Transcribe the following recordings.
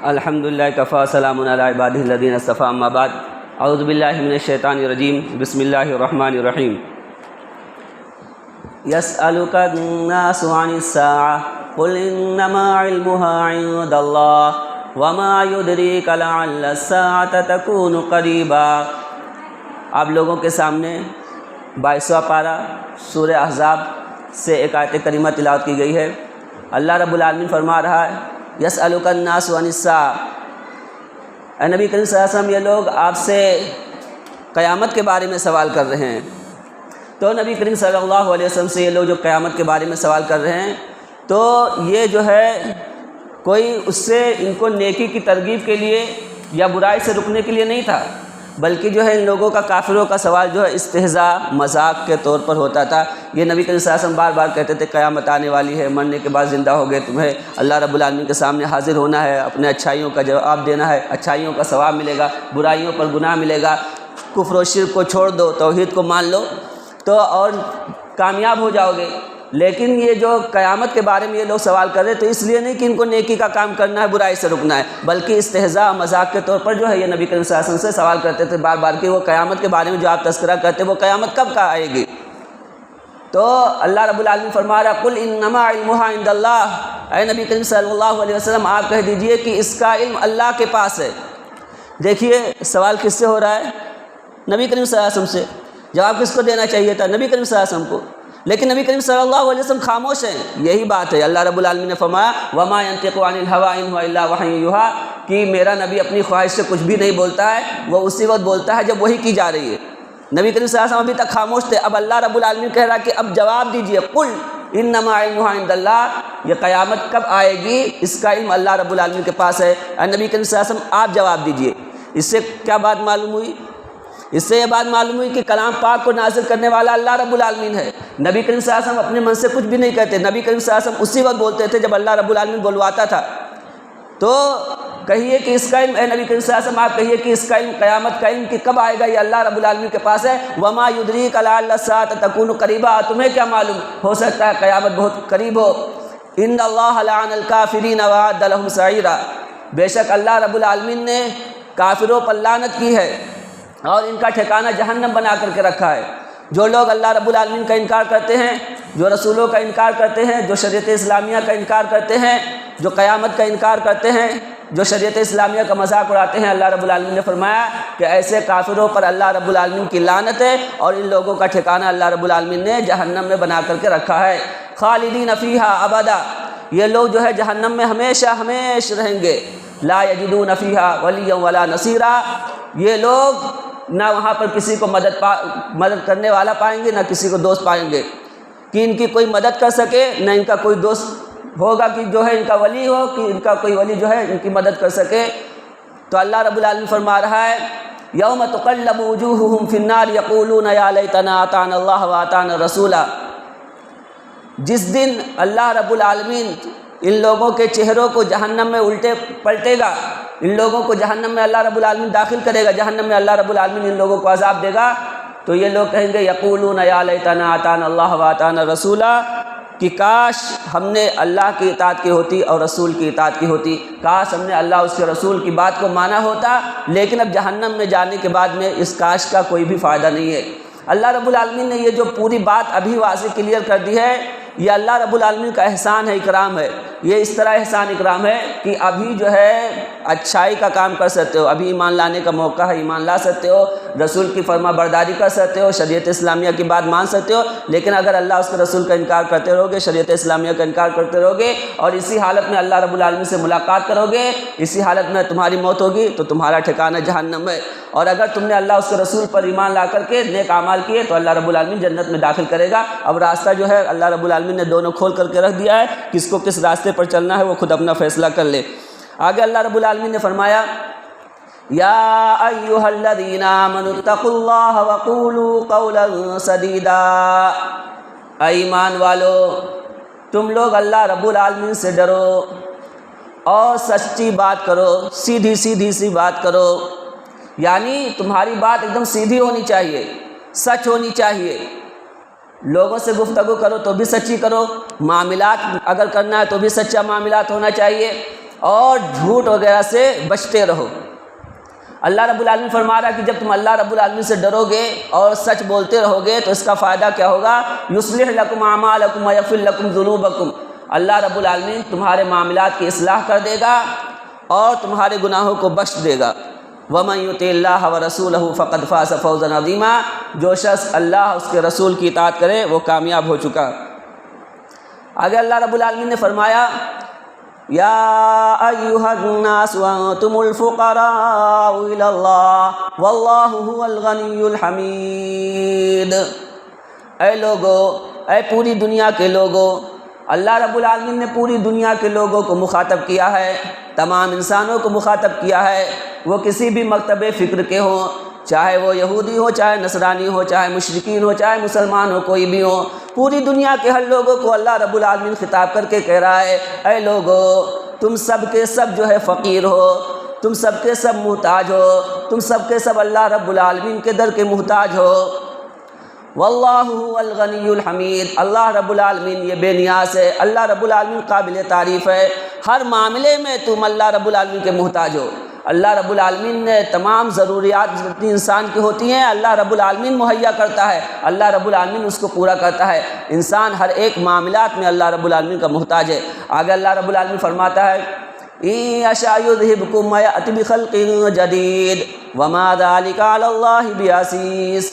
الحمدللہ کفا سلام علی عبادہ الذین اصطفیٰ اما بعد اعوذ باللہ من الشیطان الرجیم بسم اللہ الرحمن الرحیم یسألک الناس عن الساعة قل انما علمها عند اللہ وما یدریک لعل الساعة تکون قریبا۔ آپ لوگوں کے سامنے 22واں پارہ سورہ احزاب سے ایک آیت کریمہ تلاوت کی گئی ہے۔ اللہ رب العالمین فرما رہا ہے یسألک الناس عن الساعة، اے نبی کریم صلی اللہ علیہ وسلم یہ لوگ آپ سے قیامت کے بارے میں سوال کر رہے ہیں۔ تو نبی کریم صلی اللہ علیہ وسلم سے یہ لوگ جو قیامت کے بارے میں سوال کر رہے ہیں تو یہ جو ہے کوئی اس سے ان کو نیکی کی ترغیب کے لیے یا برائی سے رکنے کے لیے نہیں تھا، بلکہ جو ہے ان لوگوں کا کافروں کا سوال جو ہے استہزاء مذاق کے طور پر ہوتا تھا۔ یہ نبی کریم صلی اللہ علیہ وسلم بار بار کہتے تھے قیامت آنے والی ہے، مرنے کے بعد زندہ ہو گئے، تمہیں اللہ رب العالمین کے سامنے حاضر ہونا ہے، اپنے اچھائیوں کا جواب دینا ہے، اچھائیوں کا ثواب ملے گا، برائیوں پر گناہ ملے گا، کفر و شرک کو چھوڑ دو، توحید کو مان لو تو اور کامیاب ہو جاؤ گے۔ لیکن یہ جو قیامت کے بارے میں یہ لوگ سوال کر رہے تو اس لیے نہیں کہ ان کو نیکی کا کام کرنا ہے، برائی سے رکنا ہے، بلکہ استہزاء مذاق کے طور پر جو ہے یہ نبی کریم صلی اللہ علیہ وسلم سے سوال کرتے تھے بار بار کہ وہ قیامت کے بارے میں جو آپ تذکرہ کرتے وہ قیامت کب کا آئے گی۔ تو اللہ رب العالمین فرما رہا قل انما علمها عند اللہ، اے نبی کریم صلی اللہ علیہ وسلم آپ کہہ دیجئے کہ اس کا علم اللہ کے پاس ہے۔ دیکھیے سوال کس سے ہو رہا ہے؟ نبی کریم صلی اللہ علیہ وسلم سے۔ جواب کس کو دینا چاہیے تھا؟ نبی کریم صلی اللہ علیہ وسلم کو، لیکن نبی کریم صلی اللہ علیہ وسلم خاموش ہیں۔ یہی بات ہے، اللہ رب العالمین نے فرمایا وما ينطق عن الهوى ان هو الا وحی یوحى، کہ میرا نبی اپنی خواہش سے کچھ بھی نہیں بولتا ہے، وہ اسی وقت بولتا ہے جب وحی کی جا رہی ہے۔ نبی کریم صلی اللہ علیہ وسلم ابھی تک خاموش تھے، اب اللہ رب العالمین کہہ رہا کہ اب جواب دیجئے قل انما علمها عند اللہ، یہ قیامت کب آئے گی اس کا علم اللہ رب العالمین کے پاس ہے۔ اے نبی کریم صلی اللہ علیہ وسلم آپ جواب دیجئے۔ اس سے کیا بات معلوم ہوئی؟ اس سے یہ بات معلوم ہوئی کہ کلام پاک کو نازل کرنے والا اللہ رب العالمین ہے۔ نبی کریم صلی اللہ علیہ وسلم اپنے من سے کچھ بھی نہیں کہتے، نبی کریم صلی اللہ علیہ وسلم اسی وقت بولتے تھے جب اللہ رب العالمین بلواتا تھا۔ تو کہیے کہ اس کا علم، اے نبی کریم صلی اللہ علیہ وسلم آپ کہیے کہ اس کا علم قیامت کا علم کہ کب آئے گا یہ اللہ رب العالمین کے پاس ہے۔ وما یدریک لعل الساعة تکون قریبا، تمہیں کیا معلوم ہو سکتا ہے قیامت بہت قریب ہو۔ ان اللہ لعن الکافرین واعد لهم سعیرا، بے شک اللہ رب العالمین نے کافروں پر لعنت کی ہے اور ان کا ٹھکانہ جہنم بنا کر کے رکھا ہے۔ جو لوگ اللہ رب العالمین کا انکار کرتے ہیں، جو رسولوں کا انکار کرتے ہیں، جو شریعت اسلامیہ کا انکار کرتے ہیں، جو قیامت کا انکار کرتے ہیں، جو شریعت اسلامیہ کا مذاق اڑاتے ہیں، اللہ رب العالمین نے فرمایا کہ ایسے کافروں پر اللہ رب العالمین کی لعنت ہے اور ان لوگوں کا ٹھکانہ اللہ رب العالمین نے جہنم میں بنا کر کے رکھا ہے۔ خالدین فیہا ابدا، یہ لوگ جو ہے جہنم میں ہمیشہ ہمیشہ رہیں گے۔ لا یجدون فیہا ولیا ولا نصیرا، یہ لوگ نہ وہاں پر کسی کو مدد کرنے والا پائیں گے، نہ کسی کو دوست پائیں گے کہ ان کی کوئی مدد کر سکے، نہ ان کا کوئی دوست ہوگا کہ جو ہے ان کا ولی ہو، کہ ان کا کوئی ولی جو ہے ان کی مدد کر سکے۔ تو اللہ رب العالمین فرما رہا ہے یوم تقلب وجوہہم فی النار یقولون یا لیتنا اطعنا اللہ واطعنا الرسولا، جس دن اللہ رب العالمین ان لوگوں کے چہروں کو جہنم میں الٹے پلٹے گا، ان لوگوں کو جہنم میں اللہ رب العالمین داخل کرے گا، جہنم میں اللہ رب العالمین ان لوگوں کو عذاب دے گا، تو یہ لوگ کہیں گے یقولون یا لیتنا اطعنا اللہ واطعنا الرسولا، کہ کاش ہم نے اللہ کی اطاعت کی ہوتی اور رسول کی اطاعت کی ہوتی، کاش ہم نے اللہ اس کے رسول کی بات کو مانا ہوتا۔ لیکن اب جہنم میں جانے کے بعد میں اس کاش کا کوئی بھی فائدہ نہیں ہے۔ اللہ رب العالمین نے یہ جو پوری بات ابھی واضح کلیئر کر دی ہے، یہ اللہ رب العالمین کا احسان ہے، اکرام ہے۔ یہ اس طرح احسان اکرام ہے کہ ابھی جو ہے اچھائی کا کام کر سکتے ہو، ابھی ایمان لانے کا موقع ہے، ایمان لا سکتے ہو، رسول کی فرما برداری کر سکتے ہو، شریعت اسلامیہ کی بات مان سکتے ہو۔ لیکن اگر اللہ اس کے رسول کا انکار کرتے رہو گے، شریعت اسلامیہ کا انکار کرتے رہو گے اور اسی حالت میں اللہ رب العالمین سے ملاقات کرو گے، اسی حالت میں تمہاری موت ہوگی تو تمہارا ٹھکانہ جہنم ہے۔ اور اگر تم نے اللہ اس کے رسول پر ایمان لا کر کے نیک اعمال کیے تو اللہ رب العالمین جنت میں داخل کرے گا۔ اب راستہ جو ہے اللہ رب العالمین نے دونوں کھول کر کے رکھ دیا ہے، کس کو کس راستے پر چلنا ہے وہ خود اپنا فیصلہ کر لے۔ آگے اللہ رب العالمین نے فرمایا یا ایھا الذین آمنوا اتقوا اللہ وقولوا قولا سدیدا، اے ایمان والو تم لوگ اللہ رب العالمین سے ڈرو اور سچی بات کرو، سیدھی سیدھی سی بات کرو، یعنی تمہاری بات ایک دم سیدھی ہونی چاہیے، سچ ہونی چاہیے۔ لوگوں سے گفتگو کرو تو بھی سچی کرو، معاملات اگر کرنا ہے تو بھی سچا معاملات ہونا چاہیے، اور جھوٹ وغیرہ سے بچتے رہو۔ اللہ رب العالمین فرما رہا ہے کہ جب تم اللہ رب العالمین سے ڈرو گے اور سچ بولتے رہو گے تو اس کا فائدہ کیا ہوگا؟ یصلح لکم اعمالکم ویغفر لکم ذنوبکم، اللہ رب العالمین تمہارے معاملات کی اصلاح کر دے گا اور تمہارے گناہوں کو بخش دے گا۔ وَمَن يُطِعِ اللَّهَ وَرَسُولَهُ فَقَدْ فَازَ فَوْزًا عَظِيمًا، جو شخص اللہ اس کے رسول کی اطاعت کرے وہ کامیاب ہو چکا۔ آگے اللہ رب العالمین نے فرمایا یا ایھا الناس انتم الفقراء الی اللہ واللہ هو الغنی الحمید، اے لوگو، اے پوری دنیا کے لوگو، اللہ رب العالمین نے پوری دنیا کے لوگوں کو مخاطب کیا ہے، تمام انسانوں کو مخاطب کیا ہے، وہ کسی بھی مکتب فکر کے ہوں، چاہے وہ یہودی ہو، چاہے نصرانی ہو، چاہے مشرکین ہو، چاہے مسلمان ہو، کوئی بھی ہو، پوری دنیا کے ہر لوگوں کو اللہ رب العالمین خطاب کر کے کہہ رہا ہے اے لوگو، تم سب کے سب جو ہے فقیر ہو، تم سب کے سب محتاج ہو، تم سب کے سب اللہ رب العالمین کے در کے محتاج ہو۔ واللہ هو الغنی الحمید، اللہ رب العالمین یہ بے نیاز ہے، اللہ رب العالمین قابل تعریف ہے، ہر معاملے میں تم اللہ رب العالمین کے محتاج ہو۔ اللہ رب العالمین نے تمام ضروریات جتنی انسان کی ہوتی ہیں اللہ رب العالمین مہیا کرتا ہے، اللہ رب العالمین اس کو پورا کرتا ہے، انسان ہر ایک معاملات میں اللہ رب العالمین کا محتاج ہے۔ آگے اللہ رب العالمین فرماتا ہے ان یشاء یذھبکم ویأتی بخلق جدید وما ذلک علی اللہ بعزیز،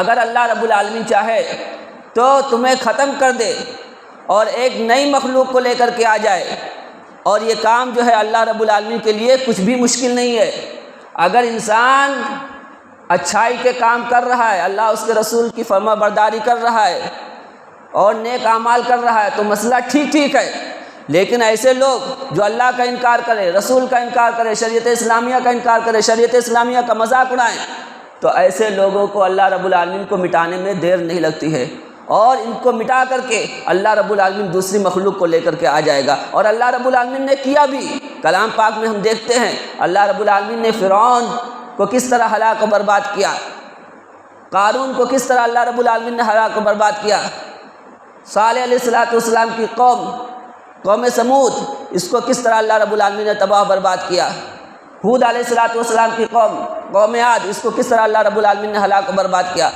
اگر اللہ رب العالمین چاہے تو تمہیں ختم کر دے اور ایک نئی مخلوق کو لے کر کے آ جائے، اور یہ کام جو ہے اللہ رب العالمین کے لیے کچھ بھی مشکل نہیں ہے۔ اگر انسان اچھائی کے کام کر رہا ہے، اللہ اس کے رسول کی فرما برداری کر رہا ہے اور نیک اعمال کر رہا ہے تو مسئلہ ٹھیک ہے، لیکن ایسے لوگ جو اللہ کا انکار کرے، رسول کا انکار کرے، شریعت اسلامیہ کا انکار کرے، شریعت اسلامیہ کا مذاق اڑائیں، تو ایسے لوگوں کو اللہ رب العالمین کو مٹانے میں دیر نہیں لگتی ہے، اور ان کو مٹا کر کے اللہ رب العالمین دوسری مخلوق کو لے کر کے آ جائے گا۔ اور اللہ رب العالمین نے کیا بھی، کلام پاک میں ہم دیکھتے ہیں اللہ رب العالمین نے فرعون کو کس طرح ہلاک و برباد کیا، قارون کو کس طرح اللہ رب العالمین نے ہلاک و برباد کیا، صالح علیہ السلام کی قوم سمود، اس کو کس طرح اللہ رب العالمین نے تباہ و برباد کیا، ہود علیہ السلام کی قوم عاد، اس کو کس طرح اللہ رب العالمین نے ہلاک و برباد کیا،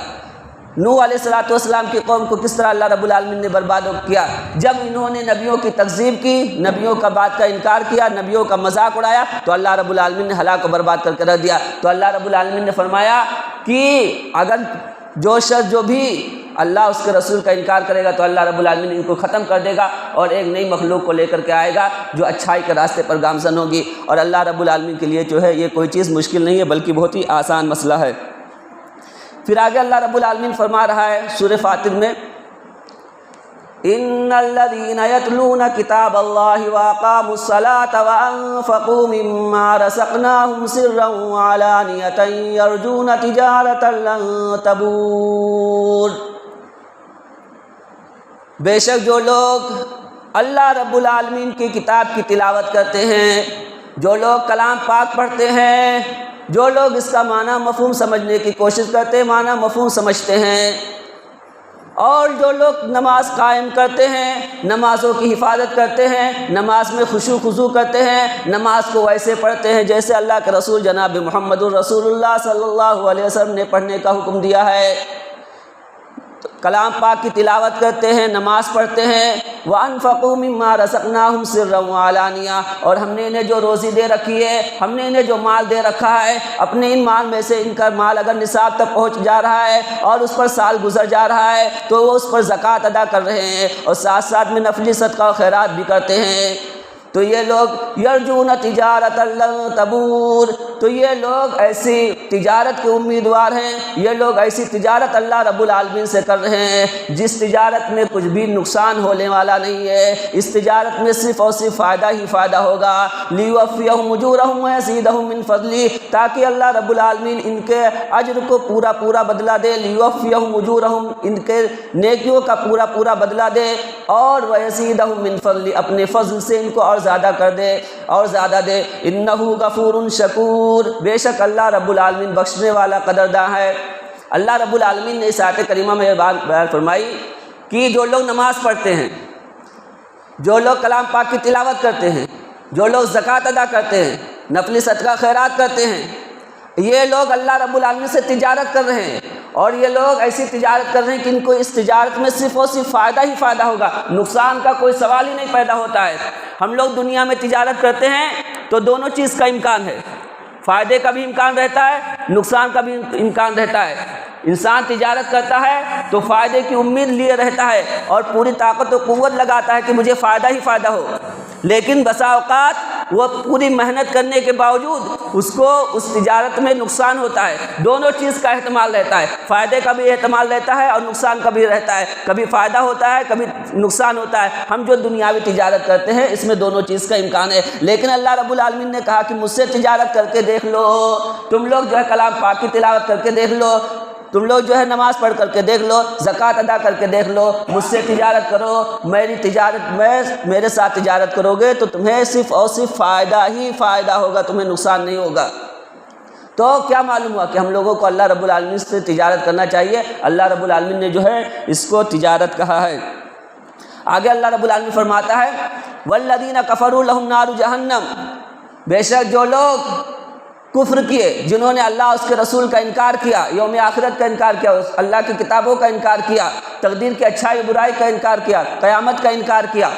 نوح علیہ السلام کی قوم کو کس طرح اللہ رب العالمین نے برباد کیا۔ جب انہوں نے نبیوں کی تکذیب کی، نبیوں کا بات کا انکار کیا، نبیوں کا مذاق اڑایا، تو اللہ رب العالمین نے ہلاک و برباد کر کے رکھ دیا۔ تو اللہ رب العالمین نے فرمایا کہ اگر جو شخص جو بھی اللہ اس کے رسول کا انکار کرے گا تو اللہ رب العالمین ان کو ختم کر دے گا اور ایک نئی مخلوق کو لے کر کے آئے گا جو اچھائی کے راستے پر گامزن ہوگی۔ اور اللہ رب العالمین کے لیے جو ہے یہ کوئی چیز مشکل نہیں ہے بلکہ بہت ہی آسان مسئلہ ہے۔ پھر آگے اللہ رب العالمین فرما رہا ہے سورہ فاطر میں ان الذين يتلون كتاب الله واقاموا الصلاة وانفقوا مما رزقناهم سرا وعلانية يرجون تجارة لن تبور، بے شک جو لوگ اللہ رب العالمین کی کتاب کی تلاوت کرتے ہیں، جو لوگ کلام پاک پڑھتے ہیں، جو لوگ اس کا معنی مفہوم سمجھنے کی کوشش کرتے ہیں، معنی مفہوم سمجھتے ہیں، اور جو لوگ نماز قائم کرتے ہیں، نمازوں کی حفاظت کرتے ہیں، نماز میں خشوع خضوع کرتے ہیں، نماز کو ویسے پڑھتے ہیں جیسے اللہ کے رسول جناب محمد الرسول اللہ صلی اللہ علیہ وسلم نے پڑھنے کا حکم دیا ہے، کلام پاک کی تلاوت کرتے ہیں، نماز پڑھتے ہیں، وَأَنفَقُوا مِمَّا رَزَقْنَاهُمْ سِرًّا وَعَلَانِيَةً، اور ہم نے انہیں جو روزی دے رکھی ہے، ہم نے انہیں جو مال دے رکھا ہے، اپنے ان مال میں سے ان کا مال اگر نصاب تک پہنچ جا رہا ہے اور اس پر سال گزر جا رہا ہے تو وہ اس پر زکوٰۃ ادا کر رہے ہیں اور ساتھ ساتھ میں نفلی صدقہ و خیرات بھی کرتے ہیں، تو یہ لوگ یرجون تجارت لن تبور، تو یہ لوگ ایسی تجارت کے امیدوار ہیں، یہ لوگ ایسی تجارت اللہ رب العالمین سے کر رہے ہیں جس تجارت میں کچھ بھی نقصان ہونے والا نہیں ہے، اس تجارت میں صرف اور صرف فائدہ ہی فائدہ ہوگا، لیوفیہم اجورہم ویزیدہم من فضلہ، تاکہ اللہ رب العالمین ان کے اجر کو پورا پورا بدلہ دے، لیوفیہم اجورہم، ان کے نیکیوں کا پورا پورا بدلہ دے، اور ویزیدہم من فضلہ، اپنے فضل سے ان کو اور زیادہ کر دے اور زیادہ دے، انہ غفور شکور، بے شک اللہ رب العالمین بخشنے والا قدرداں ہے۔ اللہ رب العالمین نے اس آیت کریمہ میں بات بیان فرمائی کہ جو لوگ نماز پڑھتے ہیں، جو لوگ کلام پاک کی تلاوت کرتے ہیں، جو لوگ زکوٰۃ ادا کرتے ہیں، نفلی صدقہ خیرات کرتے ہیں، یہ لوگ اللہ رب العالمین سے تجارت کر رہے ہیں، اور یہ لوگ ایسی تجارت کر رہے ہیں کہ ان کو اس تجارت میں صرف اور صرف فائدہ ہی فائدہ ہوگا، نقصان کا کوئی سوال ہی نہیں پیدا ہوتا ہے۔ ہم لوگ دنیا میں تجارت کرتے ہیں تو دونوں چیز کا امکان ہے، فائدے کا بھی امکان رہتا ہے، نقصان کا بھی امکان رہتا ہے۔ انسان تجارت کرتا ہے تو فائدے کی امید لیے رہتا ہے اور پوری طاقت و قوت لگاتا ہے کہ مجھے فائدہ ہی فائدہ ہو، لیکن بسا اوقات وہ پوری محنت کرنے کے باوجود اس کو اس تجارت میں نقصان ہوتا ہے۔ دونوں چیز کا احتمال رہتا ہے، فائدے کا بھی احتمال رہتا ہے اور نقصان کا بھی رہتا ہے، کبھی فائدہ ہوتا ہے کبھی نقصان ہوتا ہے۔ ہم جو دنیاوی تجارت کرتے ہیں اس میں دونوں چیز کا امکان ہے، لیکن اللہ رب العالمین نے کہا کہ مجھ سے تجارت کر کے دیکھ لو، تم لوگ جو ہے کلام پاک کی تلاوت کر کے دیکھ لو، تم لوگ جو ہے نماز پڑھ کر کے دیکھ لو، زکوٰۃ ادا کر کے دیکھ لو، مجھ سے تجارت کرو، میرے ساتھ تجارت کرو گے تو تمہیں صرف اور صرف فائدہ ہی فائدہ ہوگا، تمہیں نقصان نہیں ہوگا۔ تو کیا معلوم ہوا کہ ہم لوگوں کو اللہ رب العالمین سے تجارت کرنا چاہیے۔ اللہ رب العالمین نے جو ہے اس کو تجارت کہا ہے۔ آگے اللہ رب العالمین فرماتا ہے والذین کفروا لہم نار جہنم، بے شک جو لوگ کفر کیے، جنہوں نے اللہ اس کے رسول کا انکار کیا، یوم آخرت کا انکار کیا، اللہ کی کتابوں کا انکار کیا، تقدیر کی اچھائی برائی کا انکار کیا، قیامت کا انکار کیا،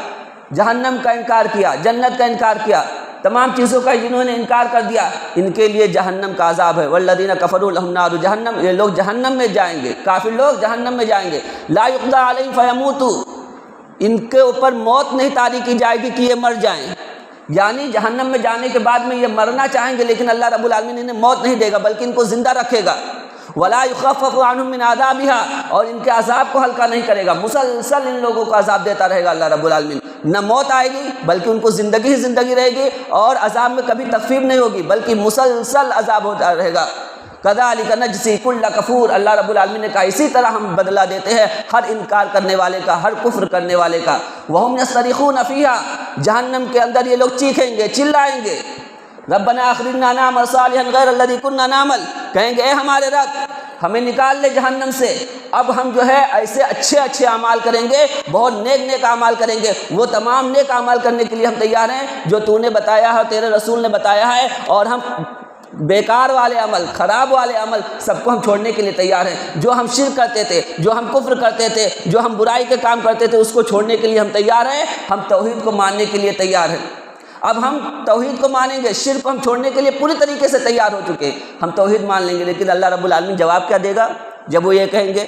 جہنم کا انکار کیا، جنت کا انکار کیا، تمام چیزوں کا جنہوں نے انکار کر دیا، ان کے لیے جہنم کا عذاب ہے۔ والذین کفروا لہم نار جہنم، یہ لوگ جہنم میں جائیں گے، کافر لوگ جہنم میں جائیں گے۔ لا یقضی علیہم فیموتوا، ان کے اوپر موت نہیں طاری کی جائے گی کہ یہ مر جائیں، یعنی جہنم میں جانے کے بعد میں یہ مرنا چاہیں گے لیکن اللہ رب العالمین انہیں موت نہیں دے گا بلکہ ان کو زندہ رکھے گا۔ ولا یخفف عنہم من عذابها، اور ان کے عذاب کو ہلکا نہیں کرے گا، مسلسل ان لوگوں کو عذاب دیتا رہے گا اللہ رب العالمین، نہ موت آئے گی بلکہ ان کو زندگی ہی زندگی رہے گی، اور عذاب میں کبھی تخفیف نہیں ہوگی بلکہ مسلسل عذاب ہوتا رہے گا۔ کذالک نجزی کل کفور، اللہ رب العالمین نے کہا اسی طرح ہم بدلہ دیتے ہیں ہر انکار کرنے والے کا، ہر کفر کرنے والے کا۔ وہم یصرخون فیہا، جہنم کے اندر یہ لوگ چیخیں گے، چلائیں گے، ربنا اخرجنا نعمل صالحا غیر الذی کنا نعمل، کہیں گے اے ہمارے رب ہمیں نکال لے جہنم سے، اب ہم جو ہے ایسے اچھے اچھے اعمال کریں گے، بہت نیک نیک اعمال کریں گے، وہ تمام نیک اعمال کرنے کے لیے ہم تیار ہیں جو تو نے بتایا ہے، تیرے رسول نے بتایا ہے، اور ہم بیکار والے عمل، خراب والے عمل سب کو ہم چھوڑنے کے لیے تیار ہیں۔ جو ہم شرک کرتے تھے، جو ہم کفر کرتے تھے، جو ہم برائی کے کام کرتے تھے، اس کو چھوڑنے کے لیے ہم تیار ہیں، ہم توحید کو ماننے کے لیے تیار ہیں۔ اب ہم توحید کو مانیں گے، شرک کو ہم چھوڑنے کے لیے پوری طریقے سے تیار ہو چکے ہیں، ہم توحید مان لیں گے، لیکن اللہ رب العالمین جواب کیا دے گا جب وہ یہ کہیں گے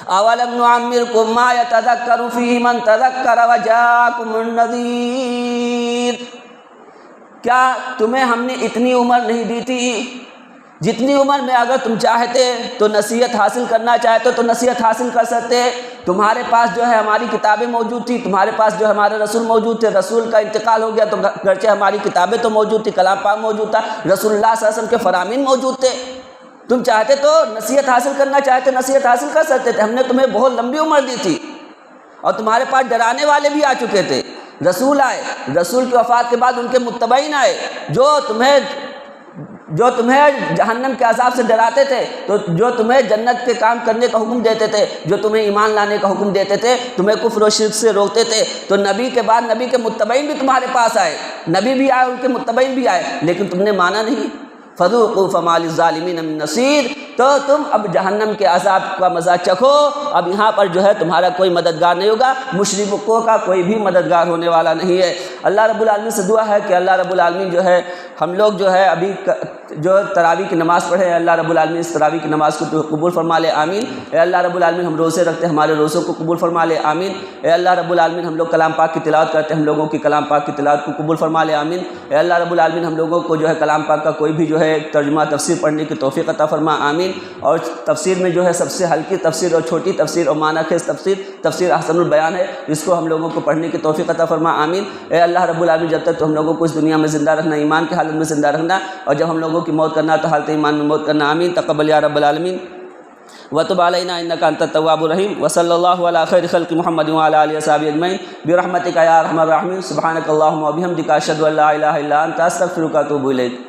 اولم نعمرکم ما یتذکر فیہ من تذکر وجاءکم النذیر، کیا تمہیں ہم نے اتنی عمر نہیں دی تھی جتنی عمر میں اگر تم چاہتے تو نصیحت حاصل کرنا چاہتے تو نصیحت حاصل کر سکتے؟ تمہارے پاس جو ہے ہماری کتابیں موجود تھی، تمہارے پاس جو ہمارے رسول موجود تھے، رسول کا انتقال ہو گیا تو گرچہ ہماری کتابیں تو موجود تھی، کلام پاک موجود تھا، رسول اللہ صلی اللہ علیہ وسلم کے فرامین موجود تھے، تم چاہتے تو نصیحت حاصل کرنا چاہتے نصیحت حاصل کر سکتے تھے، ہم نے تمہیں بہت لمبی عمر دی تھی، اور تمہارے پاس ڈرانے والے بھی آ چکے تھے، رسول آئے، رسول کی وفات کے بعد ان کے متبعین آئے جو تمہیں جہنم کے عذاب سے ڈراتے تھے، تو جو تمہیں جنت کے کام کرنے کا حکم دیتے تھے، جو تمہیں ایمان لانے کا حکم دیتے تھے، تمہیں کفر و شرک سے روکتے تھے، تو نبی کے بعد نبی کے متبعین بھی تمہارے پاس آئے، نبی بھی آئے، ان کے متبعین بھی آئے، لیکن تم نے مانا نہیں۔ فذوقوا فما للظالمین من نصیر، تو تم اب جہنم کے عذاب کا مزہ چکھو، اب یہاں پر جو ہے تمہارا کوئی مددگار نہیں ہوگا، مشرکوں کا کوئی بھی مددگار ہونے والا نہیں ہے۔ اللہ رب العالمین سے دعا ہے کہ اللہ رب العالمین جو ہے ہم لوگ جو ہے ابھی جو تراویح کی نماز پڑھے ہیں، اللہ رب العالمین اس تراویح کی نماز کو تو قبول فرما لے، آمین۔ اے اللہ رب العالمین ہم روزے رکھتے ہیں، ہمارے روزوں کو قبول فرما لے، آمین۔ اے اللہ رب العالمین ہم لوگ کلام پاک کی تلاوت کرتے ہیں، ہم لوگوں کی کلام پاک کی تلاوت کو قبول فرما لے، آمین۔ اے اللہ رب العالمین ہم لوگوں کو جو ہے کلام پاک کا کوئی بھی جو ہے ترجمہ تفسیر پڑھنے کی توفیق عطا فرما، آمین۔ اور تفسیر میں جو ہے سب سے ہلکی تفسیر اور چھوٹی تفسیر اور معنی خیز تفسیر احسن البیان ہے، اس کو ہم لوگوں کو پڑھنے کی توفیق عطا فرما، آمین۔ اے اللہ رب العالمین جب تک تو ہم لوگوں کو اس دنیا میں زندہ رکھنا، ایمان کی حالت میں زندہ رکھنا، اور جب ہم لوگوں کی موت کرنا تو حالت ایمان میں موت کرنا، آمین۔ تقبل یا رب العالمین وتب علینا انک انت التواب الرحیم، وصلی اللہ علی خیر خلق محمد وعلی آلہ وصحبہ اجمعین برحمتک یا ارحم الراحمین۔ سبحانک اللہم وبحمدک اشہد ان لا الہ الا انت استغفرک واتوب الیک۔